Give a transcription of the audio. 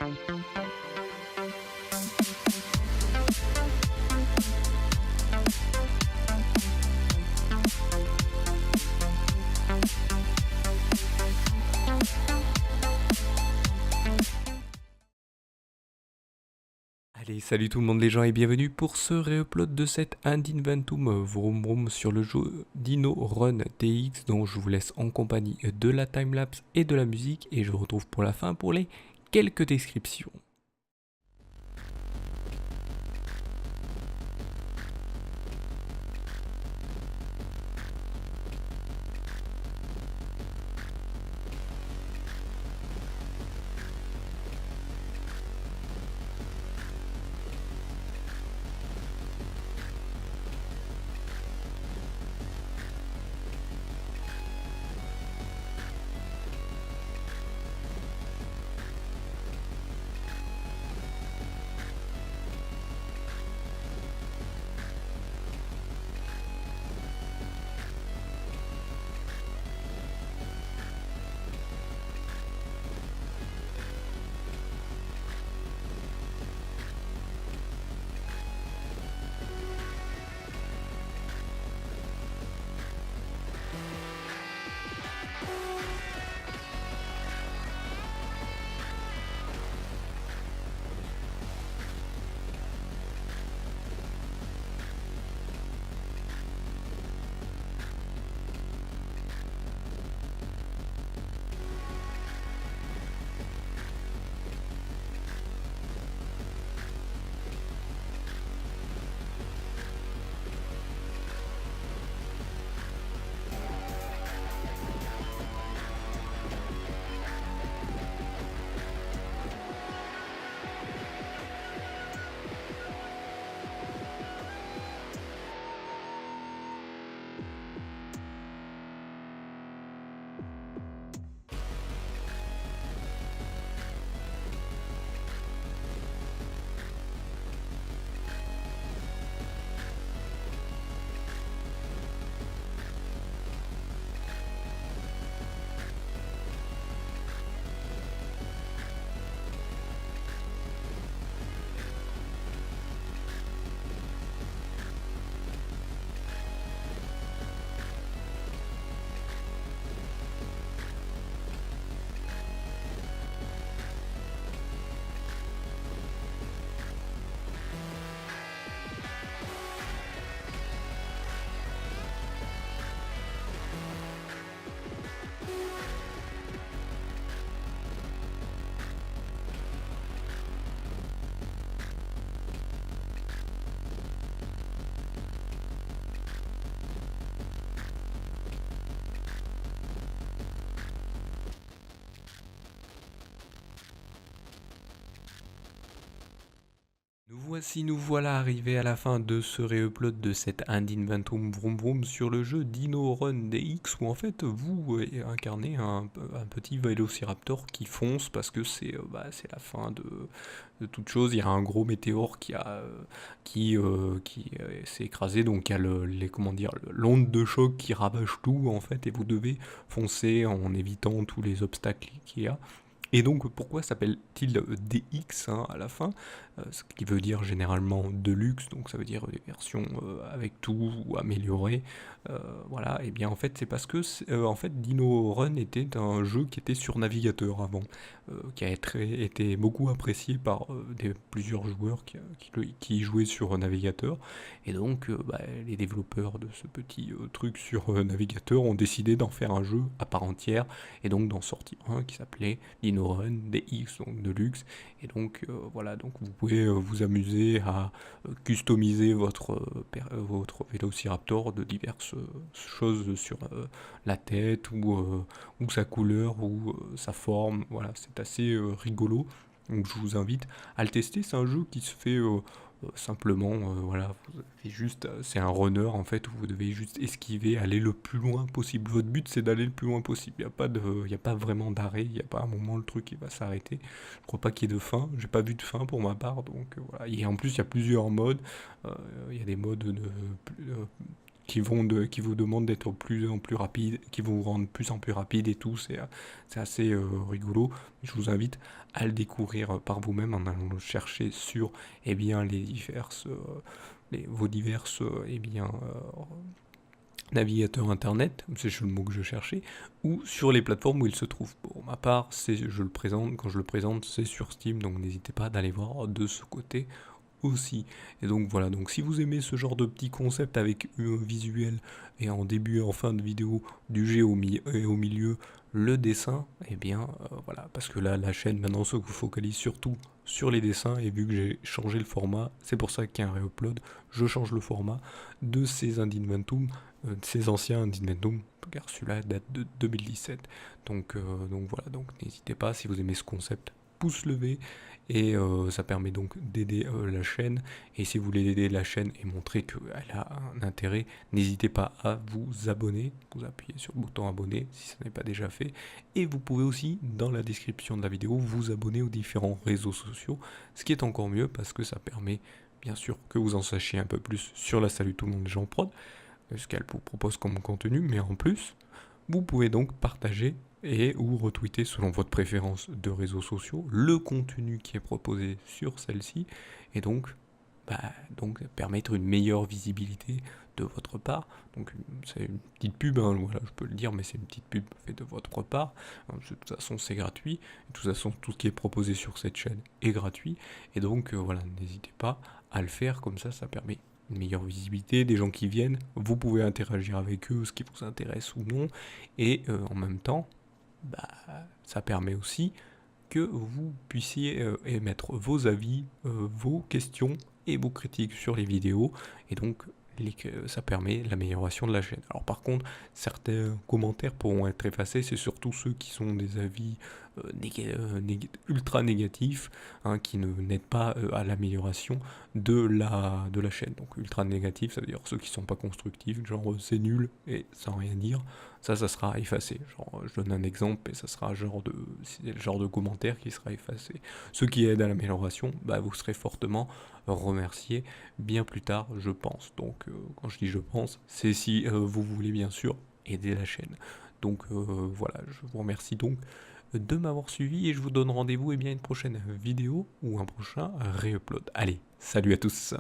Allez, salut tout le monde les gens et bienvenue pour ce réupload de cet Ad Inventum Vroom Vroom sur le jeu Dino Run DX dont je vous laisse en compagnie de la timelapse et de la musique et je vous retrouve pour la fin pour les quelques descriptions. Nous voilà arrivés à la fin de ce réupload de cet Ad Inventum Vroom Vroom sur le jeu Dino Run DX où en fait vous incarnez un petit Vélociraptor qui fonce parce que c'est la fin de toute chose. Il y a un gros météore qui s'est écrasé, donc il y a l'onde de choc qui ravage tout en fait et vous devez foncer en évitant tous les obstacles qu'il y a. Et donc, pourquoi s'appelle-t-il DX à la fin? Ce qui veut dire généralement Deluxe, donc ça veut dire des versions avec tout ou améliorées. Voilà, et bien en fait, c'est parce que en fait, Dino Run était un jeu qui était sur navigateur avant, qui a été beaucoup apprécié par plusieurs joueurs qui jouaient sur navigateur. Et donc, les développeurs de ce petit truc sur navigateur ont décidé d'en faire un jeu à part entière et donc d'en sortir un qui s'appelait Dino Run DX, donc de luxe. Et donc voilà, donc vous pouvez vous amuser à customiser votre Vélociraptor de diverses choses sur la tête ou sa couleur ou sa forme. Voilà, c'est assez rigolo. Donc je vous invite à le tester. C'est un jeu qui se fait simplement, voilà, c'est un runner en fait où vous devez juste esquiver, aller le plus loin possible. Votre but c'est d'aller le plus loin possible. Il y a pas vraiment d'arrêt. Il n'y a pas un moment le truc qui va s'arrêter. Je crois pas qu'il y ait de fin. J'ai pas vu de fin pour ma part. Donc voilà. Et en plus il y a plusieurs modes. Il y a des modes qui vous demandent d'être plus en plus rapide, qui vous rendent plus en plus rapide et tout. C'est assez rigolo. Je vous invite à le découvrir par vous-même en allant le chercher sur eh bien, les diverses, vos diverses navigateur internet, c'est le mot que je cherchais, ou sur les plateformes où il se trouve. Pour ma part, quand je le présente, c'est sur Steam, donc n'hésitez pas d'aller voir de ce côté aussi. Et donc voilà, donc si vous aimez ce genre de petit concept avec un visuel et en début et en fin de vidéo du jeu et au milieu le dessin, et bien voilà, parce que là la chaîne maintenant se focalise surtout sur les dessins et vu que j'ai changé le format, c'est pour ça qu'il y a un réupload, je change le format de ces Indinventum, de ces anciens Indinventum, car celui-là date de 2017. Donc voilà, donc n'hésitez pas si vous aimez ce concept, pouce levé et ça permet donc d'aider la chaîne et si vous voulez aider la chaîne et montrer qu'elle a un intérêt, n'hésitez pas à vous abonner, vous appuyez sur le bouton abonner si ce n'est pas déjà fait et vous pouvez aussi dans la description de la vidéo vous abonner aux différents réseaux sociaux, ce qui est encore mieux parce que ça permet bien sûr que vous en sachiez un peu plus sur la Salut tout le monde les gens prod, ce qu'elle vous propose comme contenu, mais en plus vous pouvez donc partager et ou retweeter selon votre préférence de réseaux sociaux le contenu qui est proposé sur celle-ci et donc permettre une meilleure visibilité de votre part. Donc c'est une petite pub, hein, voilà, je peux le dire, mais c'est une petite pub faite de votre part. De toute façon, c'est gratuit. De toute façon, tout ce qui est proposé sur cette chaîne est gratuit. Et donc voilà, n'hésitez pas à le faire, comme ça permet une meilleure visibilité, des gens qui viennent, vous pouvez interagir avec eux, ce qui vous intéresse ou non, et en même temps, ça permet aussi que vous puissiez émettre vos avis, vos questions et vos critiques sur les vidéos, et donc ça permet l'amélioration de la chaîne. Alors par contre, certains commentaires pourront être effacés, c'est surtout ceux qui sont des avis ultra négatifs, hein, qui n'aident pas à l'amélioration de la chaîne. Donc ultra négatif, ça veut dire ceux qui sont pas constructifs, genre c'est nul et sans rien dire, ça sera effacé. Genre je donne un exemple et ça sera c'est le genre de commentaire qui sera effacé. Ceux qui aident à l'amélioration, vous serez fortement remerciés bien plus tard, je pense. Donc quand je dis je pense, c'est si vous voulez bien sûr aider la chaîne. Donc voilà, je vous remercie donc de m'avoir suivi et je vous donne rendez-vous à une prochaine vidéo ou un prochain réupload. Allez, salut à tous!